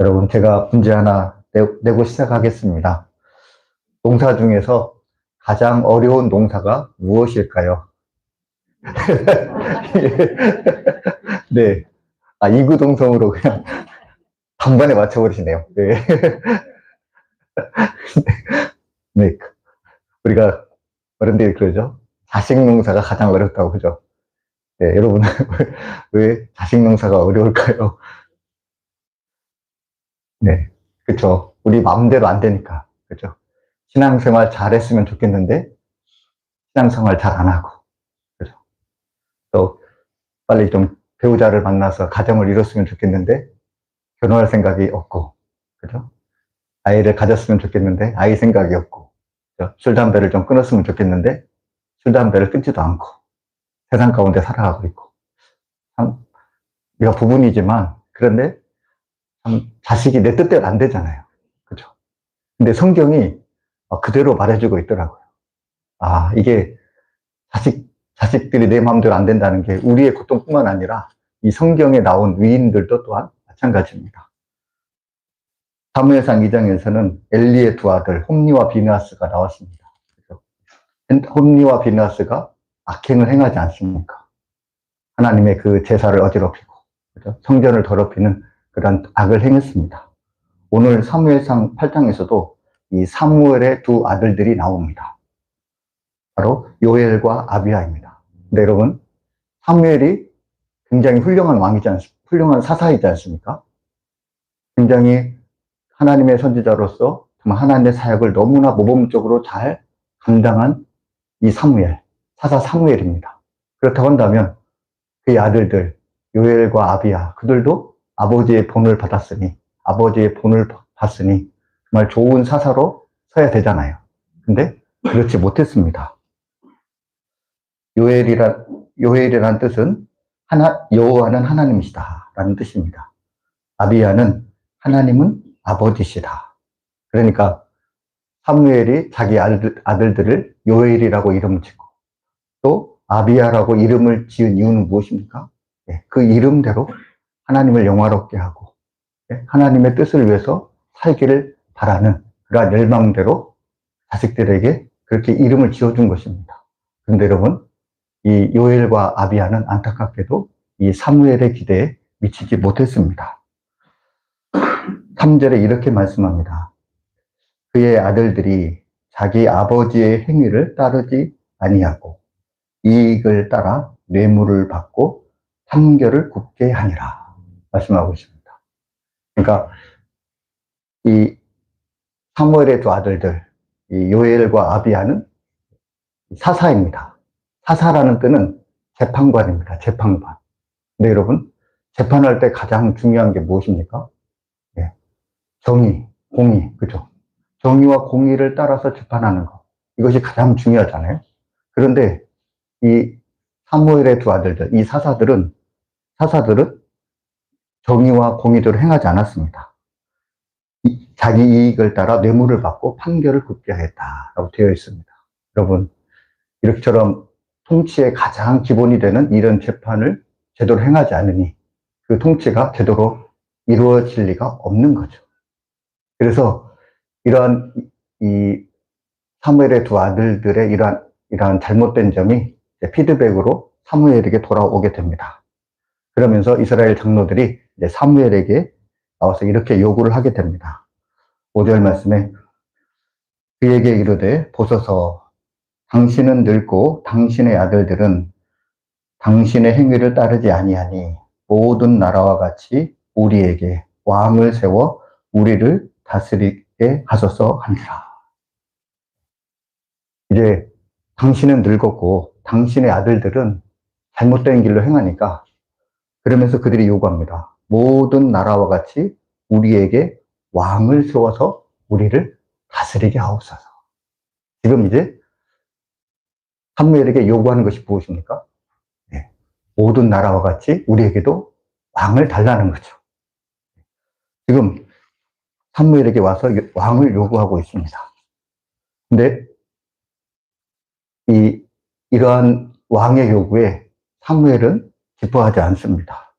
여러분, 제가 문제 하나 내고 시작하겠습니다. 농사 중에서 가장 어려운 농사가 무엇일까요? 네. 아, 이구동성으로 그냥 단번에 맞춰버리시네요. 네. 네. 우리가 어른들이 그러죠. 자식 농사가 가장 어렵다고 그죠? 네, 여러분, 왜 자식 농사가 어려울까요? 네. 그쵸. 우리 마음대로 안 되니까. 그죠? 신앙생활 잘했으면 좋겠는데, 신앙생활 잘 안 하고. 그죠? 또, 빨리 좀 배우자를 만나서 가정을 이뤘으면 좋겠는데, 결혼할 생각이 없고. 그죠? 아이를 가졌으면 좋겠는데, 아이 생각이 없고. 그죠? 술, 담배를 좀 끊었으면 좋겠는데, 술, 담배를 끊지도 않고. 세상 가운데 살아가고 있고. 참, 우리가 부분이지만, 그런데 참, 자식이 내 뜻대로 안 되잖아요. 그죠? 근데 성경이 그대로 말해주고 있더라고요. 아, 이게 자식들이 내 마음대로 안 된다는 게 우리의 고통뿐만 아니라 이 성경에 나온 위인들도 또한 마찬가지입니다. 사무엘상 2장에서는 엘리의 두 아들 홈니와 비느하스가 나왔습니다. 홈니와 비느하스가 악행을 행하지 않습니까? 하나님의 그 제사를 어지럽히고 그죠? 성전을 더럽히는 그런 악을 행했습니다. 오늘 사무엘상 8장에서도 이 사무엘의 두 아들들이 나옵니다. 바로 요엘과 아비야입니다. 근데 여러분, 사무엘이 굉장히 훌륭한 훌륭한 사사이지 않습니까? 굉장히 하나님의 선지자로서 정말 하나님의 사역을 너무나 모범적으로 잘 감당한 이 사무엘, 사사 사무엘입니다. 그렇다고 한다면 그의 아들들, 요엘과 아비야, 그들도 아버지의 본을 받았으니, 아버지의 본을 봤으니 정말 좋은 사사로 서야 되잖아요. 근데 그렇지 못했습니다. 요엘이란 뜻은 여호와는 하나님이시다 라는 뜻입니다. 아비야는 하나님은 아버지시다. 그러니까 사무엘이 자기 아들들을 요엘이라고 이름을 짓고 또 아비야라고 이름을 지은 이유는 무엇입니까? 그 이름대로 하나님을 영화롭게 하고 하나님의 뜻을 위해서 살기를 바라는 그러한 열망대로 자식들에게 그렇게 이름을 지어준 것입니다. 그런데 여러분, 이 요엘과 아비야는 안타깝게도 이 사무엘의 기대에 미치지 못했습니다. 3절에 이렇게 말씀합니다. 그의 아들들이 자기 아버지의 행위를 따르지 아니하고 이익을 따라 뇌물을 받고 판결을 굽게 하니라 말씀하고 있습니다. 그러니까 이 사무엘의 두 아들들, 이 요엘과 아비야는 사사입니다. 사사라는 뜻은 재판관입니다. 재판관. 근데 여러분, 재판할 때 가장 중요한 게 무엇입니까? 네. 정의, 공의, 그죠? 정의와 공의를 따라서 재판하는 것. 이것이 가장 중요하잖아요. 그런데 이 사무엘의 두 아들들, 이 사사들은 정의와 공의대로 행하지 않았습니다. 자기 이익을 따라 뇌물을 받고 판결을 굽게 하겠다라고 되어 있습니다. 여러분, 이렇게처럼 통치의 가장 기본이 되는 이런 재판을 제대로 행하지 않으니 그 통치가 제대로 이루어질 리가 없는 거죠. 그래서 이러한 이 사무엘의 두 아들들의 이러한 잘못된 점이 피드백으로 사무엘에게 돌아오게 됩니다. 그러면서 이스라엘 장로들이 이제 사무엘에게 나와서 이렇게 요구를 하게 됩니다. 5절 말씀에 그에게 이르되 보소서 당신은 늙고 당신의 아들들은 당신의 행위를 따르지 아니하니 모든 나라와 같이 우리에게 왕을 세워 우리를 다스리게 하소서 하니라. 이제 당신은 늙었고 당신의 아들들은 잘못된 길로 행하니까 그러면서 그들이 요구합니다. 모든 나라와 같이 우리에게 왕을 세워서 우리를 다스리게 하옵소서. 지금 이제 사무엘에게 요구하는 것이 무엇입니까? 네. 모든 나라와 같이 우리에게도 왕을 달라는 거죠. 지금 사무엘에게 와서 왕을 요구하고 있습니다. 근데 이러한 왕의 요구에 사무엘은 기뻐하지 않습니다.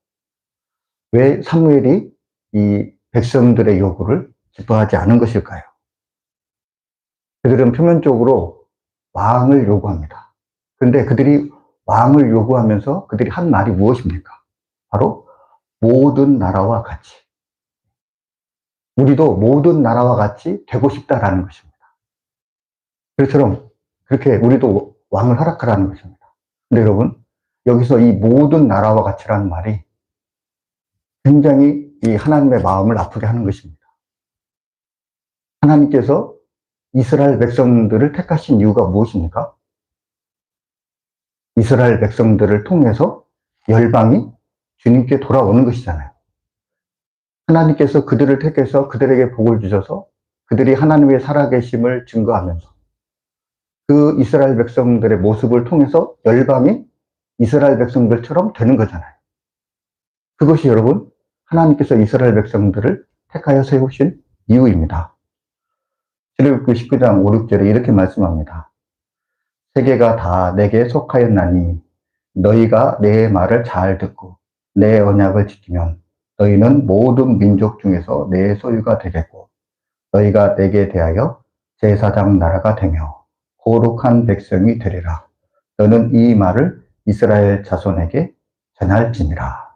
왜 사무엘이 이 백성들의 요구를 기뻐하지 않은 것일까요? 그들은 표면적으로 왕을 요구합니다. 그런데 그들이 왕을 요구하면서 그들이 한 말이 무엇입니까? 바로 모든 나라와 같이. 우리도 모든 나라와 같이 되고 싶다라는 것입니다. 그처럼 그렇게 우리도 왕을 허락하라는 것입니다. 근데 여러분, 여기서 이 모든 나라와 같이라는 말이 굉장히 이 하나님의 마음을 아프게 하는 것입니다. 하나님께서 이스라엘 백성들을 택하신 이유가 무엇입니까? 이스라엘 백성들을 통해서 열방이 주님께 돌아오는 것이잖아요. 하나님께서 그들을 택해서 그들에게 복을 주셔서 그들이 하나님의 살아계심을 증거하면서 그 이스라엘 백성들의 모습을 통해서 열방이 이스라엘 백성들처럼 되는 거잖아요. 그것이 여러분, 하나님께서 이스라엘 백성들을 택하여 세우신 이유입니다. 출애굽기 19장 5, 6절에 이렇게 말씀합니다. 세계가 다 내게 속하였나니 너희가 내 말을 잘 듣고 내 언약을 지키면 너희는 모든 민족 중에서 내 소유가 되겠고 너희가 내게 대하여 제사장 나라가 되며 거룩한 백성이 되리라. 너는 이 말을 이스라엘 자손에게 전할지니라.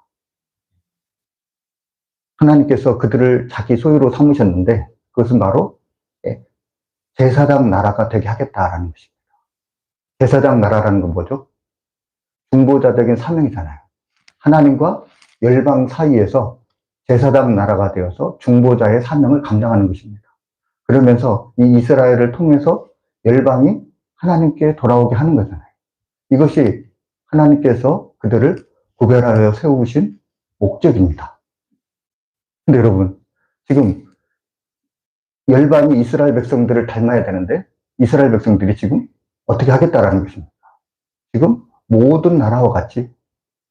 하나님께서 그들을 자기 소유로 삼으셨는데 그것은 바로 제사장 나라가 되게 하겠다라는 것입니다. 제사장 나라라는 건 뭐죠? 중보자적인 사명이잖아요. 하나님과 열방 사이에서 제사장 나라가 되어서 중보자의 사명을 감당하는 것입니다. 그러면서 이 이스라엘을 통해서 열방이 하나님께 돌아오게 하는 거잖아요. 이것이 하나님께서 그들을 구별하여 세우신 목적입니다. 근데 여러분, 지금 열방이 이스라엘 백성들을 닮아야 되는데 이스라엘 백성들이 지금 어떻게 하겠다라는 것입니다. 지금 모든 나라와 같이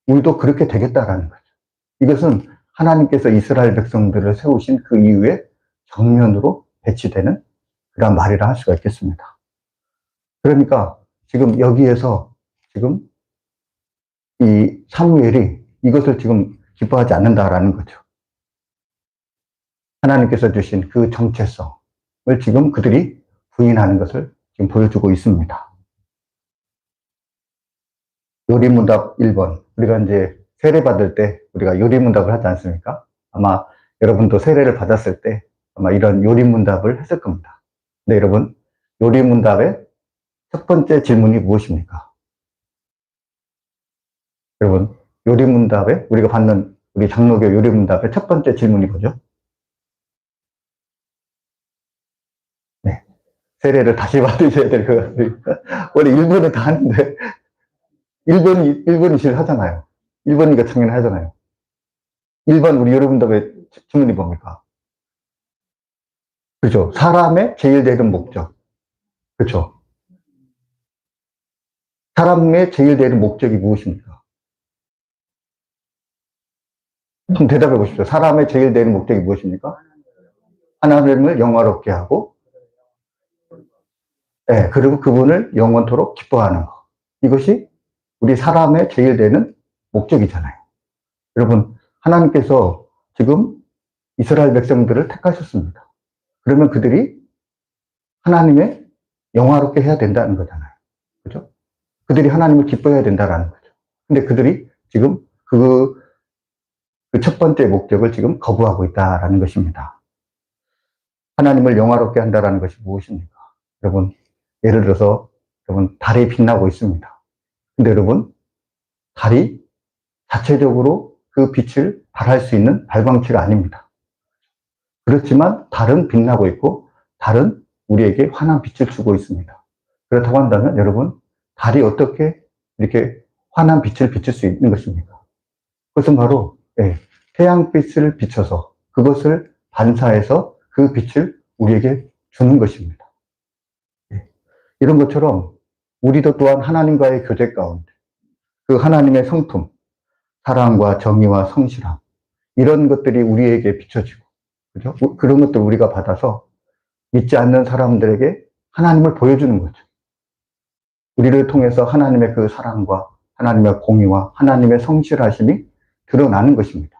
우리도 그렇게 되겠다라는 거죠. 이것은 하나님께서 이스라엘 백성들을 세우신 그 이후에 정면으로 배치되는 그런 말이라 할 수가 있겠습니다. 그러니까 지금 여기에서 지금 이 사무엘이 이것을 지금 기뻐하지 않는다라는 거죠. 하나님께서 주신 그 정체성을 지금 그들이 부인하는 것을 지금 보여주고 있습니다. 요리문답 1번. 우리가 이제 세례 받을 때 우리가 요리문답을 하지 않습니까? 아마 여러분도 세례를 받았을 때 아마 이런 요리문답을 했을 겁니다. 근데 여러분, 요리문답의 첫 번째 질문이 무엇입니까? 여러분, 요리문답에 우리가 받는 우리 장로교 요리문답의 첫 번째 질문이 뭐죠? 네. 세례를 다시 받으셔야 될 것 같아요. 원래 1번은 다 하는데 1번이 제일 하잖아요. 1번이니까 당연히 하잖아요. 1번 우리 요리문답의 질문이 뭡니까? 그렇죠. 사람의 제일 되는 목적. 그렇죠. 사람의 제일 되는 목적이 무엇입니까? 좀 대답해 보십시오. 사람의 제일 되는 목적이 무엇입니까? 하나님을 영화롭게 하고, 네, 그리고 그분을 영원토록 기뻐하는 것. 이것이 우리 사람의 제일 되는 목적이잖아요. 여러분, 하나님께서 지금 이스라엘 백성들을 택하셨습니다. 그러면 그들이 하나님의 영화롭게 해야 된다는 거잖아요. 그죠? 그들이 하나님을 기뻐해야 된다는 거죠. 근데 그들이 지금 그 첫 번째 목적을 지금 거부하고 있다는 것입니다. 하나님을 영화롭게 한다는 것이 무엇입니까? 여러분, 예를 들어서 여러분 달이 빛나고 있습니다. 근데 여러분, 달이 자체적으로 그 빛을 발할 수 있는 발광체가 아닙니다. 그렇지만 달은 빛나고 있고 달은 우리에게 환한 빛을 주고 있습니다. 그렇다고 한다면 여러분, 달이 어떻게 이렇게 환한 빛을 비출 수 있는 것입니까? 그것은 바로 태양빛을 비춰서 그것을 반사해서 그 빛을 우리에게 주는 것입니다. 이런 것처럼 우리도 또한 하나님과의 교제 가운데 그 하나님의 성품, 사랑과 정의와 성실함 이런 것들이 우리에게 비춰지고 그죠? 그런 것들 우리가 받아서 믿지 않는 사람들에게 하나님을 보여주는 거죠. 우리를 통해서 하나님의 그 사랑과 하나님의 공의와 하나님의 성실하심이 드러나는 것입니다.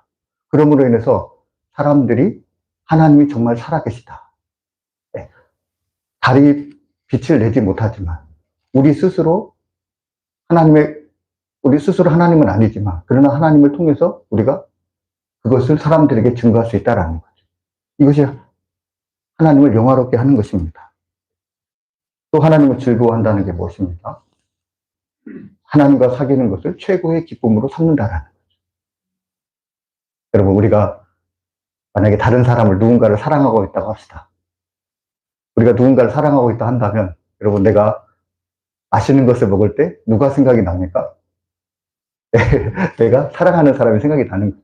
그러므로 인해서 사람들이 하나님이 정말 살아계시다. 네. 달이 빛을 내지 못하지만 우리 스스로 하나님은 아니지만 그러나 하나님을 통해서 우리가 그것을 사람들에게 증거할 수 있다라는 거죠. 이것이 하나님을 영화롭게 하는 것입니다. 또 하나님을 즐거워한다는 게 무엇입니까? 하나님과 사귀는 것을 최고의 기쁨으로 삼는다라는 거죠. 여러분, 우리가 만약에 다른 사람을 누군가를 사랑하고 있다고 합시다. 우리가 누군가를 사랑하고 있다 한다면 여러분, 내가 맛있는 것을 먹을 때 누가 생각이 납니까? 내가 사랑하는 사람이 생각이 나는 거죠.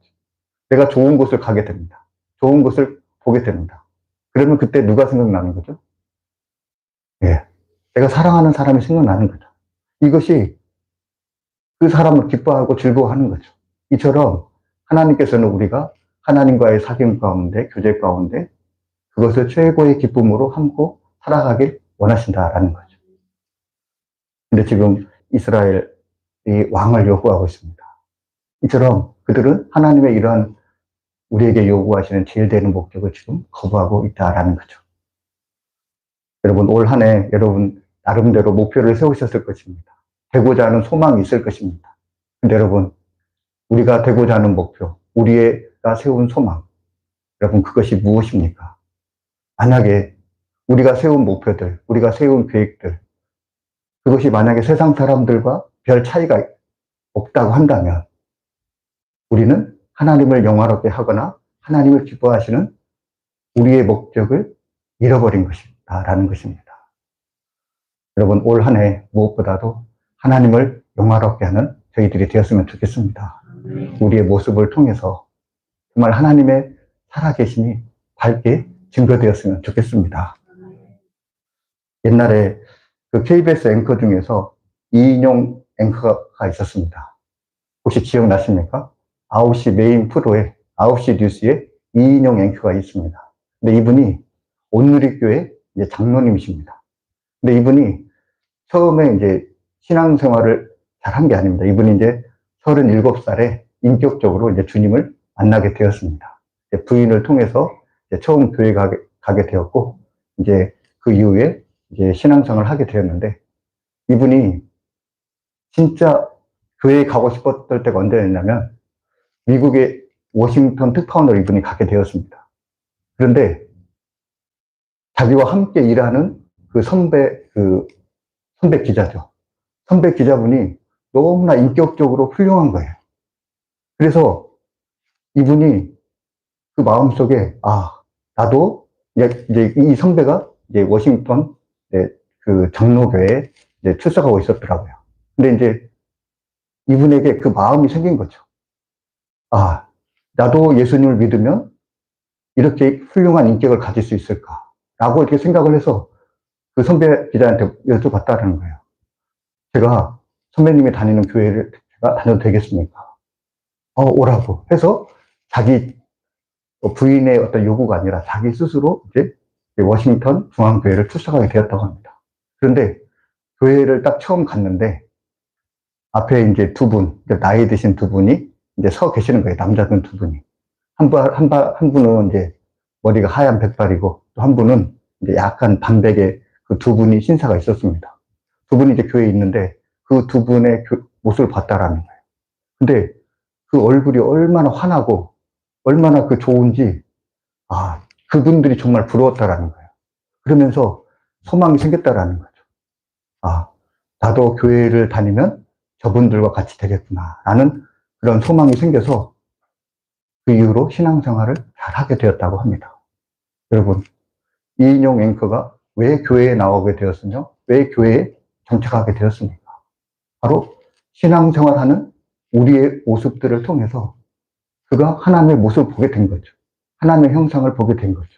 내가 좋은 곳을 가게 됩니다. 좋은 곳을 보게 됩니다. 그러면 그때 누가 생각나는 거죠? 예. 내가 사랑하는 사람이 생각나는 거죠. 이것이 그 사람을 기뻐하고 즐거워하는 거죠. 이처럼 하나님께서는 우리가 하나님과의 사귐 가운데, 교제 가운데 그것을 최고의 기쁨으로 함고 살아가길 원하신다라는 거죠. 근데 지금 이스라엘이 왕을 요구하고 있습니다. 이처럼 그들은 하나님의 이러한 우리에게 요구하시는 제일 되는 목적을 지금 거부하고 있다라는 거죠. 여러분, 올 한 해 여러분 나름대로 목표를 세우셨을 것입니다. 되고자 하는 소망이 있을 것입니다. 근데 여러분, 우리가 되고자 하는 목표, 우리가 세운 소망, 여러분 그것이 무엇입니까? 만약에 우리가 세운 목표들, 우리가 세운 계획들, 그것이 만약에 세상 사람들과 별 차이가 없다고 한다면 우리는 하나님을 영화롭게 하거나 하나님을 기뻐하시는 우리의 목적을 잃어버린 것이다라는 것입니다. 여러분, 올 한 해 무엇보다도 하나님을 영화롭게 하는 저희들이 되었으면 좋겠습니다. 우리의 모습을 통해서 정말 하나님의 살아계심이 밝게 증거되었으면 좋겠습니다. 옛날에 그 KBS 앵커 중에서 이인용 앵커가 있었습니다. 혹시 기억나십니까? 9시 메인 프로에 9시 뉴스에 이인용 앵커가 있습니다. 근데 이분이 온누리교회 장로님이십니다. 근데 이분이 처음에 이제 신앙생활을 잘 한 게 아닙니다. 이분이 이제 37살에 인격적으로 이제 주님을 만나게 되었습니다. 부인을 통해서 이제 처음 교회 가게 되었고, 이제 그 이후에 이제 신앙생활을 하게 되었는데, 이분이 진짜 교회에 가고 싶었을 때가 언제였냐면, 미국의 워싱턴 특파원으로 이분이 가게 되었습니다. 그런데 자기와 함께 일하는 그 선배 기자죠. 선배 기자분이 너무나 인격적으로 훌륭한 거예요. 그래서 이분이 그 마음속에, 나도 이제 이 선배가 이제 워싱턴 그 장로교회에 이제 출석하고 있었더라고요. 근데 이제 이분에게 그 마음이 생긴 거죠. 나도 예수님을 믿으면 이렇게 훌륭한 인격을 가질 수 있을까라고 이렇게 생각을 해서 그 선배 기자한테 여쭤봤다는 거예요. 제가 선배님이 다니는 교회를 제가 다녀도 되겠습니까? 오라고 해서 자기 부인의 어떤 요구가 아니라 자기 스스로 이제 워싱턴 중앙교회를 출석하게 되었다고 합니다. 그런데 교회를 딱 처음 갔는데 앞에 이제 두 분, 나이 드신 두 분이 이제 서 계시는 거예요. 남자분 두 분이. 한 분은 이제 머리가 하얀 백발이고 또 한 분은 이제 약간 반백의 그 두 분이 신사가 있었습니다. 두 분이 이제 교회에 있는데 그 두 분의 모습을 봤다라는 거예요. 근데 그 얼굴이 얼마나 환하고 얼마나 그 좋은지, 그분들이 정말 부러웠다라는 거예요. 그러면서 소망이 생겼다라는 거죠. 나도 교회를 다니면 저분들과 같이 되겠구나. 라는 그런 소망이 생겨서 그 이후로 신앙생활을 잘 하게 되었다고 합니다. 여러분, 이인용 앵커가 왜 교회에 나오게 되었으며, 왜 교회에 정착하게 되었습니까? 바로 신앙생활하는 우리의 모습들을 통해서 그가 하나님의 모습을 보게 된 거죠. 하나님의 형상을 보게 된 거죠.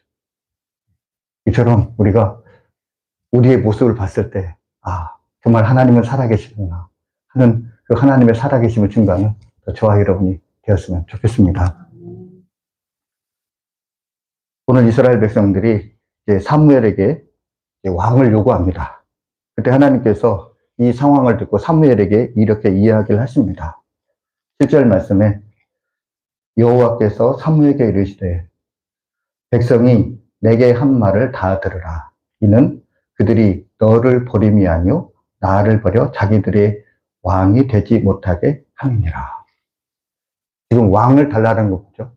이처럼 우리가 우리의 모습을 봤을 때, 정말 하나님은 살아계시구나 하는 그 하나님의 살아계심을 증거하는 저와 여러분이 되었으면 좋겠습니다. 오늘 이스라엘 백성들이 이제 사무엘에게 왕을 요구합니다. 그때 하나님께서 이 상황을 듣고 사무엘에게 이렇게 이야기를 하십니다. 7절 말씀에 여호와께서 사무엘에게 이르시되 백성이 내게 한 말을 다 들으라. 이는 그들이 너를 버림이 아니요 나를 버려 자기들의 왕이 되지 못하게 함이니라. 지금 왕을 달라는 거죠.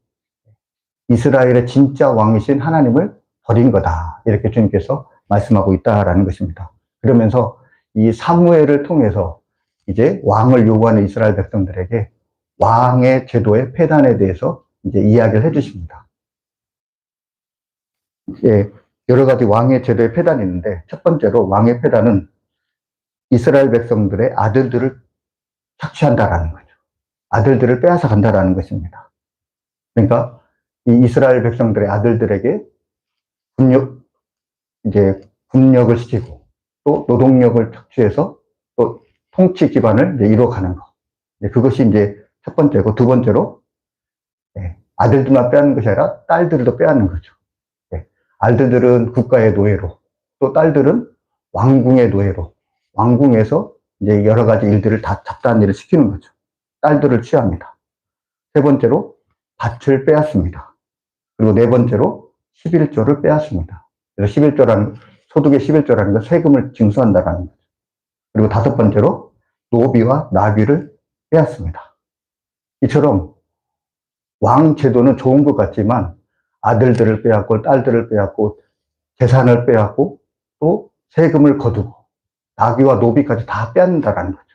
이스라엘의 진짜 왕이신 하나님을 버린 거다. 이렇게 주님께서 말씀하고 있다라는 것입니다. 그러면서 이 사무엘을 통해서 이제 왕을 요구하는 이스라엘 백성들에게 왕의 제도의 폐단에 대해서 이제 이야기를 해주십니다. 예, 여러 가지 왕의 제도의 폐단이 있는데 첫 번째로 왕의 폐단은 이스라엘 백성들의 아들들을 착취한다라는 거죠. 아들들을 빼앗아 간다라는 것입니다. 그러니까 이 이스라엘 백성들의 아들들에게 이제 군력을 시키고 또 노동력을 착취해서 또 통치 기반을 이제 이루어가는 거. 그것이 이제 첫 번째고 두 번째로 아들들만 빼앗는 것이 아니라 딸들도 빼앗는 거죠. 아들들은 국가의 노예로 또 딸들은 왕궁의 노예로 왕궁에서 이제 여러 가지 일들을 다 잡다한 일을 시키는 거죠. 딸들을 취합니다. 세 번째로 밭을 빼앗습니다. 그리고 네 번째로 11조를 빼앗습니다. 그래서 11조라는, 소득의 11조라는 건 세금을 징수한다는 거죠. 그리고 다섯 번째로 노비와 나귀를 빼앗습니다. 이처럼 왕 제도는 좋은 것 같지만 아들들을 빼앗고 딸들을 빼앗고 재산을 빼앗고 또 세금을 거두고 나귀와 노비까지 다 빼앗는다는 거죠.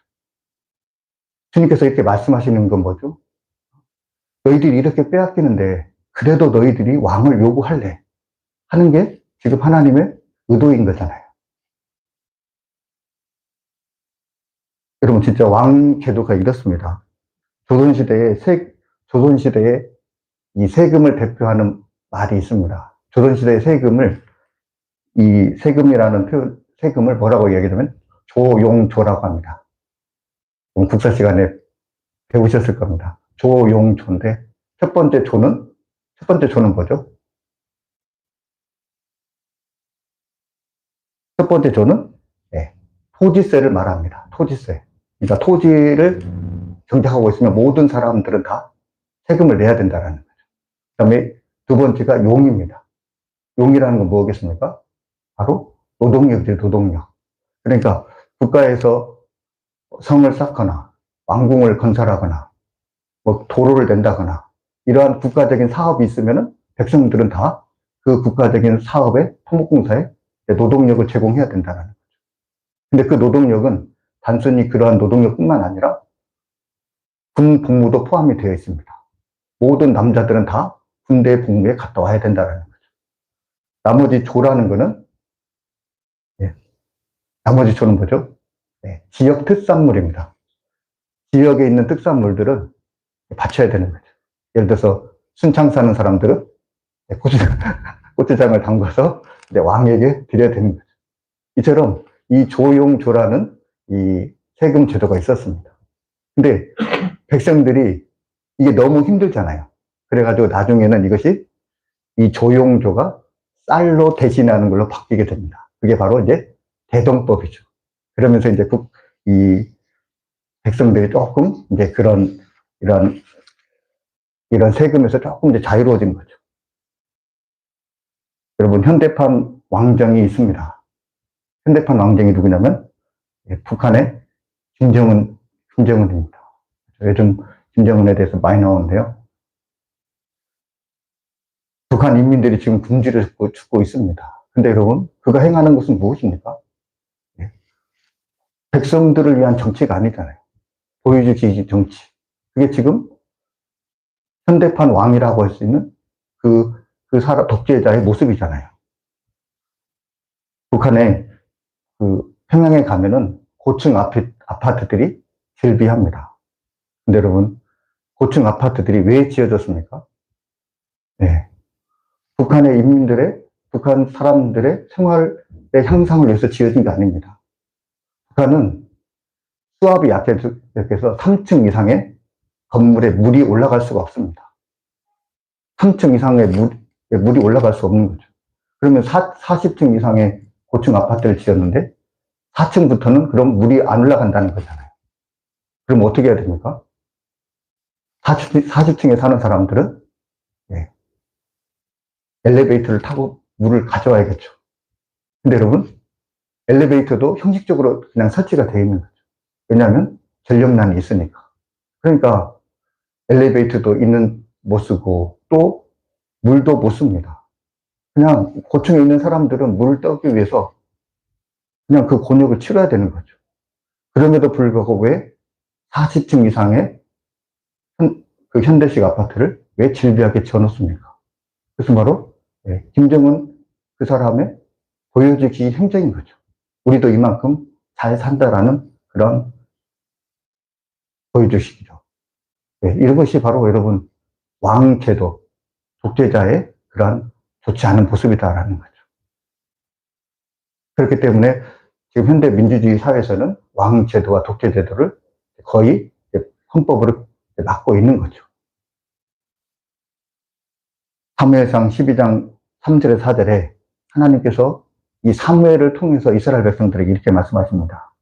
주님께서 이렇게 말씀하시는 건 뭐죠? 너희들이 이렇게 빼앗기는데 그래도 너희들이 왕을 요구할래 하는 게 지금 하나님의 의도인 거잖아요. 여러분 진짜 왕 제도가 이렇습니다. 조선시대에 이 세금을 대표하는 말이 있습니다. 조선시대의 세금을 이 세금이라는 표현, 세금을 뭐라고 얘기하면 조용조라고 합니다. 국사 시간에 배우셨을 겁니다. 조용조인데 첫 번째 조는 뭐죠? 첫 번째 조는 토지세를 말합니다. 토지세. 그러니까 토지를 경작하고 있으면 모든 사람들은 다 세금을 내야 된다는 거죠. 그 다음에 두 번째가 용입니다. 용이라는 건 뭐겠습니까? 바로 노동력이죠, 노동력. 그러니까 국가에서 성을 쌓거나 왕궁을 건설하거나 뭐 도로를 낸다거나 이러한 국가적인 사업이 있으면은 백성들은 다 그 국가적인 사업에 토목공사에 노동력을 제공해야 된다는 거죠. 근데 그 노동력은 단순히 그러한 노동력뿐만 아니라 군 복무도 포함이 되어 있습니다. 모든 남자들은 다 군대 복무에 갔다 와야 된다는 거죠. 나머지 조라는 거는 나머지 조는 뭐죠? 지역 특산물입니다. 지역에 있는 특산물들은 바쳐야 되는 거죠. 예를 들어서 순창 사는 사람들은 고추장을 담가서 왕에게 드려야 되는 거죠. 이처럼 이 조용조라는 이 세금 제도가 있었습니다. 근데 백성들이 이게 너무 힘들잖아요. 그래가지고 나중에는 이것이 이 조용조가 쌀로 대신하는 걸로 바뀌게 됩니다. 그게 바로 이제 대동법이죠. 그러면서 이제 이 백성들이 조금 이제 이런 세금에서 조금 이제 자유로워진 거죠. 여러분, 현대판 왕정이 있습니다. 현대판 왕정이 누구냐면, 북한의 김정은입니다. 요즘 김정은에 대해서 많이 나오는데요. 북한 인민들이 지금 굶주려 죽고 있습니다. 근데 여러분, 그가 행하는 것은 무엇입니까? 백성들을 위한 정치가 아니잖아요. 보여주기 정치. 그게 지금 현대판 왕이라고 할 수 있는 독재자의 모습이잖아요. 북한의 평양에 가면은 고층 아파트들이 즐비합니다. 근데 여러분, 고층 아파트들이 왜 지어졌습니까? 북한 사람들의 생활의 향상을 위해서 지어진 게 아닙니다. 북한은 수압이 약해서 3층 이상의 건물에 물이 올라갈 수가 없습니다. 3층 이상의 물이 올라갈 수 없는 거죠. 그러면 40층 이상의 고층 아파트를 지었는데 4층부터는 그럼 물이 안 올라간다는 거잖아요. 그럼 어떻게 해야 됩니까? 40층에 사는 사람들은 엘리베이터를 타고 물을 가져와야겠죠. 근데 여러분, 엘리베이터도 형식적으로 그냥 설치가 되어 있는 거죠. 왜냐하면 전력난이 있으니까. 그러니까 엘리베이터도 있는 못 쓰고 또 물도 못 씁니다. 그냥 고층에 있는 사람들은 물을 떠기 위해서 그냥 그 곤욕을 치러야 되는 거죠. 그럼에도 불구하고 왜 40층 이상의 그 현대식 아파트를 왜 질비하게 지어놓습니까? 그것은 바로 김정은 그 사람의 보여주기 행정인 거죠. 우리도 이만큼 잘 산다라는 그런 보여주시기죠. 이것이 바로 여러분 왕제도, 독재자의 그러한 좋지 않은 모습이다라는 거죠. 그렇기 때문에 지금 현대 민주주의 사회에서는 왕제도와 독재제도를 거의 헌법으로 막고 있는 거죠. 사무엘상 12장 3절에 4절에 하나님께서 이 사무엘을 통해서 이스라엘 백성들에게 이렇게 말씀하십니다.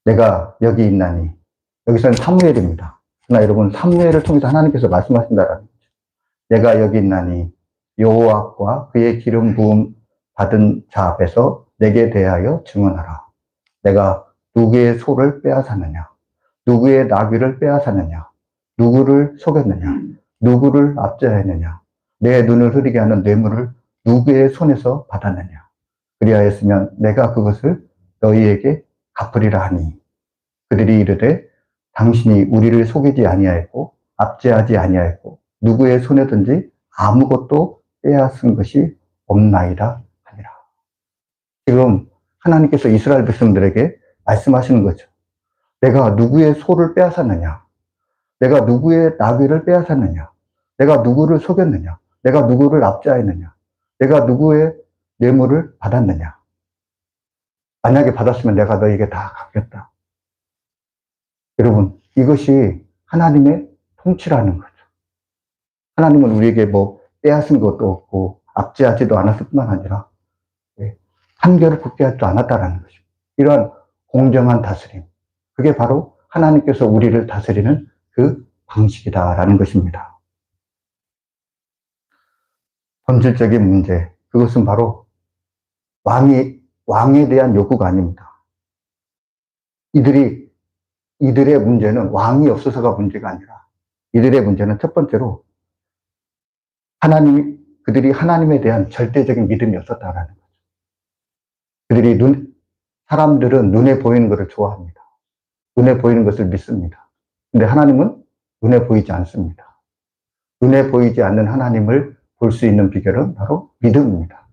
내가 여기 있나니, 여기서는 사무엘입니다. 그러나 여러분 사무엘을 통해서 하나님께서 말씀하신다라는 거죠. 내가 여기 있나니 여호와와 그의 기름 부음 받은 자 앞에서 내게 대하여 증언하라. 내가 누구의 소를 빼앗았느냐, 누구의 나귀를 빼앗았느냐, 누구를 속였느냐, 누구를 압제하였느냐, 내 눈을 흐리게 하는 뇌물을 누구의 손에서 받았느냐. 그리하였으면 내가 그것을 너희에게 갚으리라 하니, 그들이 이르되 당신이 우리를 속이지 아니하였고 압제하지 아니하였고 누구의 손에든지 아무것도 빼앗은 것이 없나이다 하니라. 지금 하나님께서 이스라엘 백성들에게 말씀하시는 거죠. 내가 누구의 소를 빼앗았느냐, 내가 누구의 나귀를 빼앗았느냐, 내가 누구를 속였느냐, 내가 누구를 압제하였느냐, 내가 누구의 뇌물을 받았느냐. 만약에 받았으면 내가 너에게 다 갚겠다. 여러분, 이것이 하나님의 통치라는 거죠. 하나님은 우리에게 뭐 빼앗은 것도 없고 압제하지도 않았을 뿐만 아니라 판결을 굳게 하지도 않았다라는 것입니다. 이러한 공정한 다스림, 그게 바로 하나님께서 우리를 다스리는 그 방식이다라는 것입니다. 본질적인 문제, 그것은 바로 왕에 대한 요구가 아닙니다. 이들의 문제는 왕이 없어서가 문제가 아니라 이들의 문제는 첫 번째로 그들이 하나님에 대한 절대적인 믿음이 없었다라는 거죠. 사람들은 눈에 보이는 것을 좋아합니다. 눈에 보이는 것을 믿습니다. 근데 하나님은 눈에 보이지 않습니다. 눈에 보이지 않는 하나님을 볼 수 있는 비결은 바로 믿음입니다.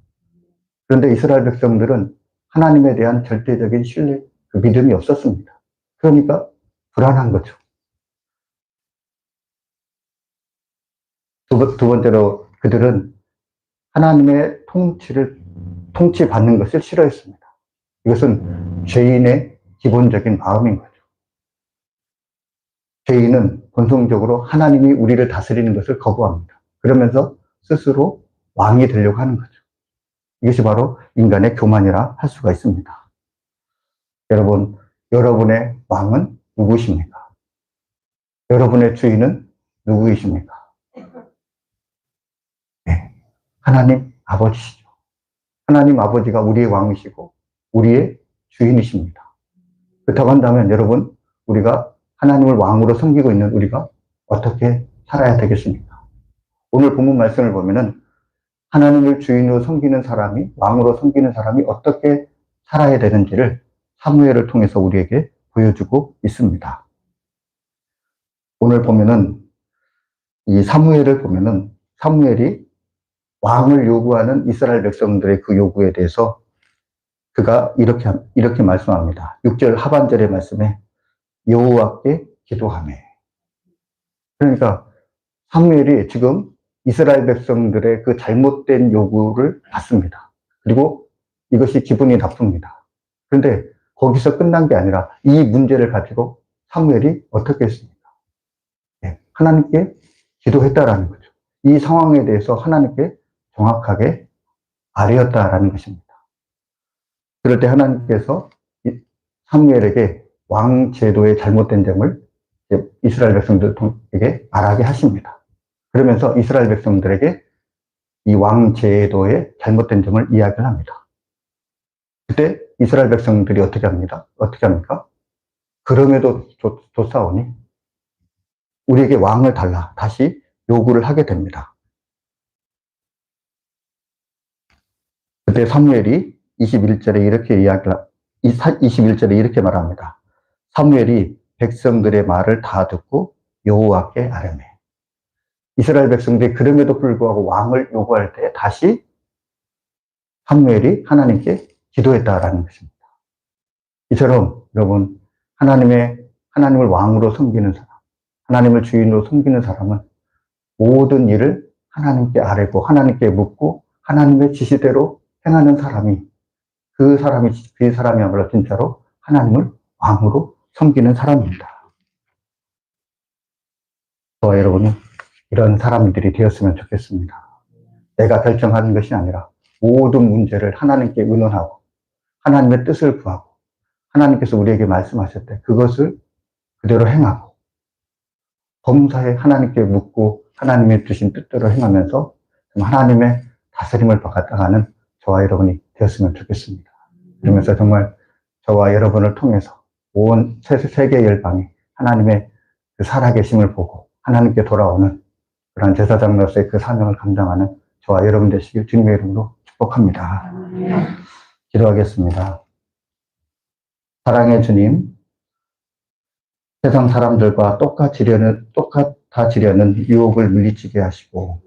그런데 이스라엘 백성들은 하나님에 대한 절대적인 신뢰, 그 믿음이 없었습니다. 그러니까 불안한 거죠. 두 번째로 그들은 하나님의 통치받는 것을 싫어했습니다. 이것은 죄인의 기본적인 마음인 거죠. 죄인은 본성적으로 하나님이 우리를 다스리는 것을 거부합니다. 그러면서 스스로 왕이 되려고 하는 거죠. 이것이 바로 인간의 교만이라 할 수가 있습니다. 여러분, 여러분의 왕은 누구십니까? 여러분의 주인은 누구이십니까? 네, 하나님 아버지시죠. 하나님 아버지가 우리의 왕이시고 우리의 주인이십니다. 그렇다고 한다면 여러분, 우리가 하나님을 왕으로 섬기고 있는 우리가 어떻게 살아야 되겠습니까? 오늘 본문 말씀을 보면은 하나님을 주인으로 섬기는 사람이, 왕으로 섬기는 사람이 어떻게 살아야 되는지를 사무엘을 통해서 우리에게 보여주고 있습니다. 오늘 보면은 이 사무엘을 보면은 사무엘이 왕을 요구하는 이스라엘 백성들의 그 요구에 대해서 그가 이렇게 말씀합니다. 6절 하반절의 말씀에 여호와께 기도하며. 그러니까 사무엘이 지금 이스라엘 백성들의 그 잘못된 요구를 받습니다. 그리고 이것이 기분이 나쁩니다. 그런데 거기서 끝난 게 아니라 이 문제를 가지고 사무엘이 어떻게 했습니까? 하나님께 기도했다라는 거죠. 이 상황에 대해서 하나님께 정확하게 아뢰었다라는 것입니다. 그럴 때 하나님께서 사무엘에게 왕 제도의 잘못된 점을 이스라엘 백성들에게 말하게 하십니다. 그러면서 이스라엘 백성들에게 이 왕 제도의 잘못된 점을 이야기를 합니다. 그때 이스라엘 백성들이 어떻게 합니다? 어떻게 합니까? 그럼에도 좋사오니 우리에게 왕을 달라 다시 요구를 하게 됩니다. 그때 사무엘이 21절에 이렇게 21절에 이렇게 말합니다. 사무엘이 백성들의 말을 다 듣고 여호와께 아뢰매. 이스라엘 백성들이 그럼에도 불구하고 왕을 요구할 때 다시 사무엘이 하나님께 기도했다라는 것입니다. 이처럼 여러분 하나님을 왕으로 섬기는 사람, 하나님을 주인으로 섬기는 사람은 모든 일을 하나님께 아뢰고 하나님께 묻고 하나님의 지시대로 행하는 사람이 그 사람이야말로 진짜로 하나님을 왕으로 섬기는 사람입니다. 저와 여러분은 이런 사람들이 되었으면 좋겠습니다. 내가 결정하는 것이 아니라 모든 문제를 하나님께 의논하고 하나님의 뜻을 구하고 하나님께서 우리에게 말씀하실 때 그것을 그대로 행하고 범사에 하나님께 묻고 하나님의 주신 뜻대로 행하면서 하나님의 다스림을 받아가는 저와 여러분이 되었으면 좋겠습니다. 그러면서 정말 저와 여러분을 통해서 온 세계 열방이 하나님의 그 살아계심을 보고 하나님께 돌아오는 그런 제사장으로서의 그 사명을 감당하는 저와 여러분 되시길 주님의 이름으로 축복합니다. 기도하겠습니다. 사랑의 주님, 세상 사람들과 똑같아지려는 유혹을 물리치게 하시고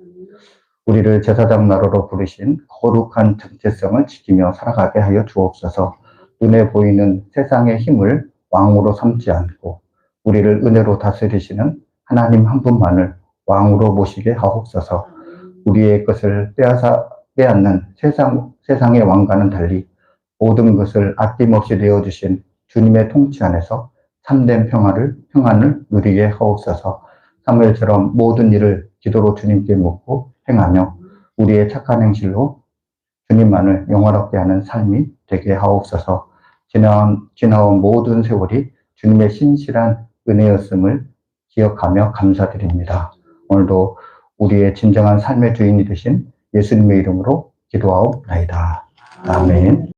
우리를 제사장 나라로 부르신 거룩한 정체성을 지키며 살아가게 하여 주옵소서. 눈에 보이는 세상의 힘을 왕으로 삼지 않고 우리를 은혜로 다스리시는 하나님 한 분만을 왕으로 모시게 하옵소서. 우리의 것을 빼앗는 세상의 왕과는 달리 모든 것을 아낌없이 내어주신 주님의 통치 안에서 참된 평안을 누리게 하옵소서. 사무엘처럼 모든 일을 기도로 주님께 묻고 행하며 우리의 착한 행실로 주님만을 영화롭게 하는 삶이 되게 하옵소서. 지나온 모든 세월이 주님의 신실한 은혜였음을 기억하며 감사드립니다. 오늘도 우리의 진정한 삶의 주인이 되신 예수님의 이름으로 기도하옵나이다. 아멘.